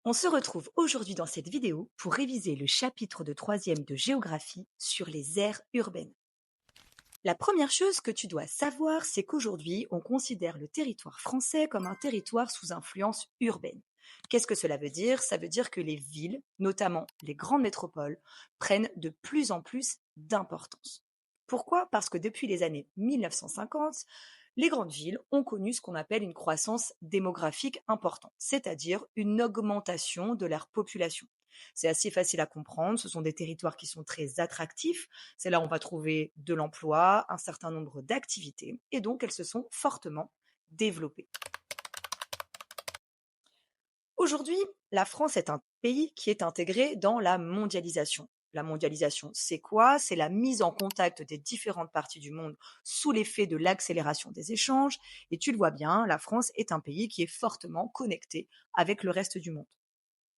On se retrouve aujourd'hui dans cette vidéo pour réviser le chapitre de troisième de géographie sur les aires urbaines. La première chose que tu dois savoir, c'est qu'aujourd'hui, on considère le territoire français comme un territoire sous influence urbaine. Qu'est-ce que cela veut dire? Ça veut dire que les villes, notamment les grandes métropoles, prennent de plus en plus d'importance. Pourquoi? Parce que depuis les années 1950, les grandes villes ont connu ce qu'on appelle une croissance démographique importante, c'est-à-dire une augmentation de leur population. C'est assez facile à comprendre, ce sont des territoires qui sont très attractifs, c'est là où on va trouver de l'emploi, un certain nombre d'activités, et donc elles se sont fortement développées. Aujourd'hui, la France est un pays qui est intégré dans la mondialisation. La mondialisation, c'est quoi? C'est la mise en contact des différentes parties du monde sous l'effet de l'accélération des échanges. Et tu le vois bien, la France est un pays qui est fortement connecté avec le reste du monde.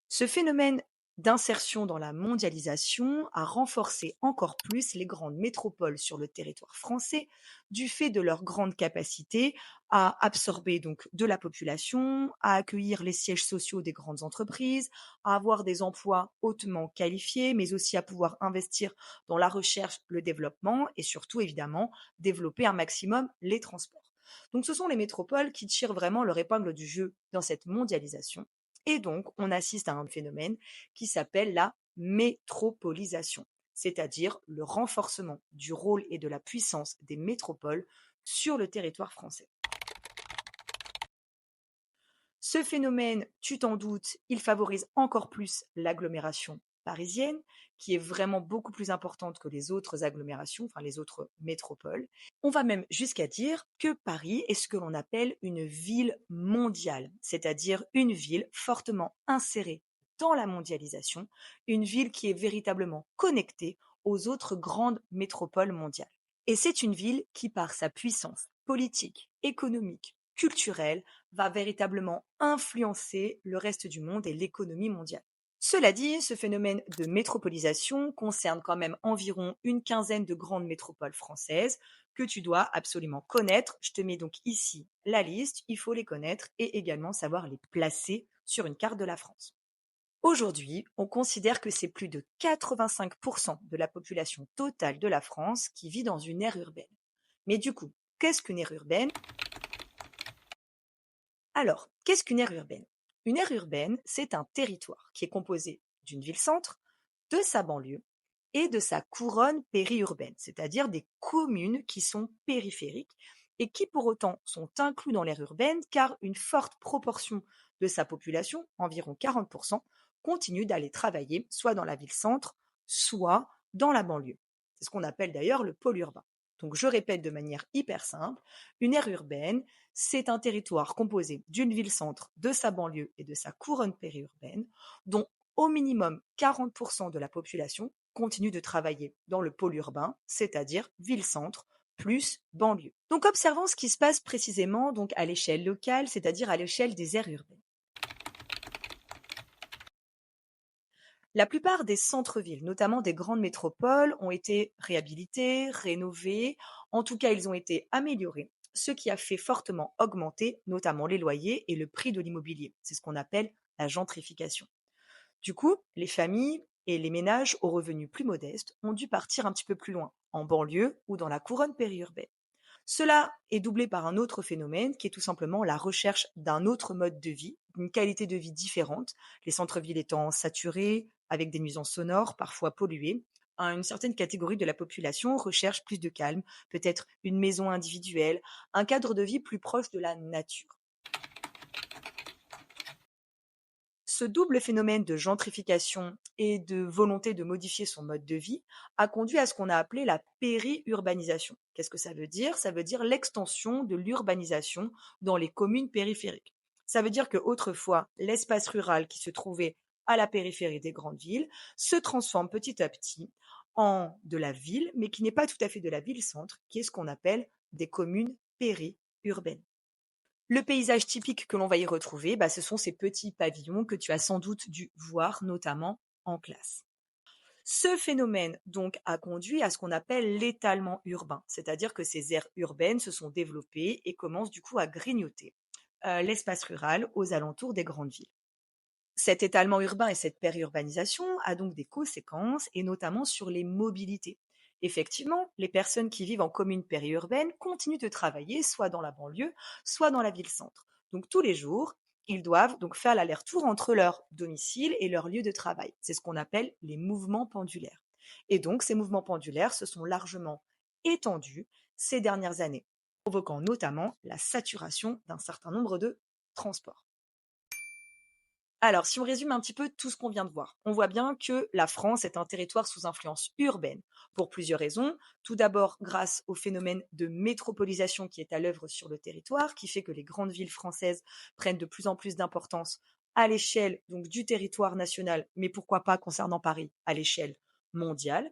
Ce phénomène d'insertion dans la mondialisation a renforcé encore plus les grandes métropoles sur le territoire français du fait de leur grande capacité à absorber donc de la population, à accueillir les sièges sociaux des grandes entreprises, à avoir des emplois hautement qualifiés, mais aussi à pouvoir investir dans la recherche, le développement et surtout évidemment développer un maximum les transports. Donc ce sont les métropoles qui tirent vraiment leur épingle du jeu dans cette mondialisation et donc, on assiste à un phénomène qui s'appelle la métropolisation, c'est-à-dire le renforcement du rôle et de la puissance des métropoles sur le territoire français. Ce phénomène, tu t'en doutes, il favorise encore plus l'agglomération parisienne, qui est vraiment beaucoup plus importante que les autres agglomérations, enfin les autres métropoles. On va même jusqu'à dire que Paris est ce que l'on appelle une ville mondiale, c'est-à-dire une ville fortement insérée dans la mondialisation, une ville qui est véritablement connectée aux autres grandes métropoles mondiales. Et c'est une ville qui, par sa puissance politique, économique, culturelle, va véritablement influencer le reste du monde et l'économie mondiale. Cela dit, ce phénomène de métropolisation concerne quand même environ une quinzaine de grandes métropoles françaises que tu dois absolument connaître. Je te mets donc ici la liste, il faut les connaître et également savoir les placer sur une carte de la France. Aujourd'hui, on considère que c'est plus de 85% de la population totale de la France qui vit dans une aire urbaine. Mais du coup, qu'est-ce qu'une aire urbaine? Alors, qu'est-ce qu'une aire urbaine? Une aire urbaine, c'est un territoire qui est composé d'une ville-centre, de sa banlieue et de sa couronne périurbaine, c'est-à-dire des communes qui sont périphériques et qui pour autant sont inclus dans l'aire urbaine car une forte proportion de sa population, environ 40%, continue d'aller travailler soit dans la ville-centre, soit dans la banlieue. C'est ce qu'on appelle d'ailleurs le pôle urbain. Donc je répète de manière hyper simple, une aire urbaine, c'est un territoire composé d'une ville-centre, de sa banlieue et de sa couronne périurbaine, dont au minimum 40% de la population continue de travailler dans le pôle urbain, c'est-à-dire ville-centre plus banlieue. Donc observons ce qui se passe précisément donc à l'échelle locale, c'est-à-dire à l'échelle des aires urbaines. La plupart des centres-villes, notamment des grandes métropoles, ont été réhabilités, rénovés, en tout cas ils ont été améliorés, ce qui a fait fortement augmenter notamment les loyers et le prix de l'immobilier. C'est ce qu'on appelle la gentrification. Du coup, les familles et les ménages aux revenus plus modestes ont dû partir un petit peu plus loin, en banlieue ou dans la couronne périurbaine. Cela est doublé par un autre phénomène qui est tout simplement la recherche d'un autre mode de vie, d'une qualité de vie différente, les centres-villes étant saturés, avec des nuisances sonores, parfois polluées. Une certaine catégorie de la population recherche plus de calme, peut-être une maison individuelle, un cadre de vie plus proche de la nature. Ce double phénomène de gentrification et de volonté de modifier son mode de vie a conduit à ce qu'on a appelé la périurbanisation. Qu'est-ce que ça veut dire? Ça veut dire l'extension de l'urbanisation dans les communes périphériques. Ça veut dire qu'autrefois, l'espace rural qui se trouvait à la périphérie des grandes villes se transforme petit à petit en de la ville, mais qui n'est pas tout à fait de la ville-centre, qui est ce qu'on appelle des communes périurbaines. Le paysage typique que l'on va y retrouver, ce sont ces petits pavillons que tu as sans doute dû voir, notamment en classe. Ce phénomène donc a conduit à ce qu'on appelle l'étalement urbain, c'est-à-dire que ces aires urbaines se sont développées et commencent du coup à grignoter l'espace rural aux alentours des grandes villes. Cet étalement urbain et cette périurbanisation a donc des conséquences, et notamment sur les mobilités. Effectivement, les personnes qui vivent en commune périurbaine continuent de travailler soit dans la banlieue, soit dans la ville-centre. Donc tous les jours, ils doivent donc faire l'aller-retour entre leur domicile et leur lieu de travail. C'est ce qu'on appelle les mouvements pendulaires. Et donc ces mouvements pendulaires se sont largement étendus ces dernières années, provoquant notamment la saturation d'un certain nombre de transports. Alors, si on résume un petit peu tout ce qu'on vient de voir, on voit bien que la France est un territoire sous influence urbaine pour plusieurs raisons. Tout d'abord, grâce au phénomène de métropolisation qui est à l'œuvre sur le territoire, qui fait que les grandes villes françaises prennent de plus en plus d'importance à l'échelle donc du territoire national, mais pourquoi pas concernant Paris à l'échelle mondiale.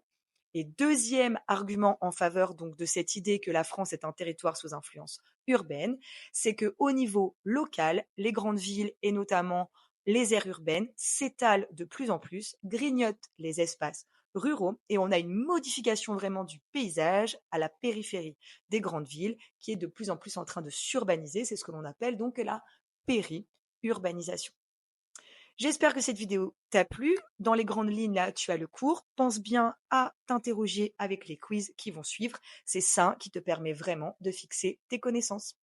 Et deuxième argument en faveur donc de cette idée que la France est un territoire sous influence urbaine, c'est que au niveau local, les grandes villes et notamment les aires urbaines s'étalent de plus en plus, grignotent les espaces ruraux et on a une modification vraiment du paysage à la périphérie des grandes villes qui est de plus en plus en train de s'urbaniser. C'est ce que l'on appelle donc la périurbanisation. J'espère que cette vidéo t'a plu. Dans les grandes lignes, là, tu as le cours. Pense bien à t'interroger avec les quiz qui vont suivre. C'est ça qui te permet vraiment de fixer tes connaissances.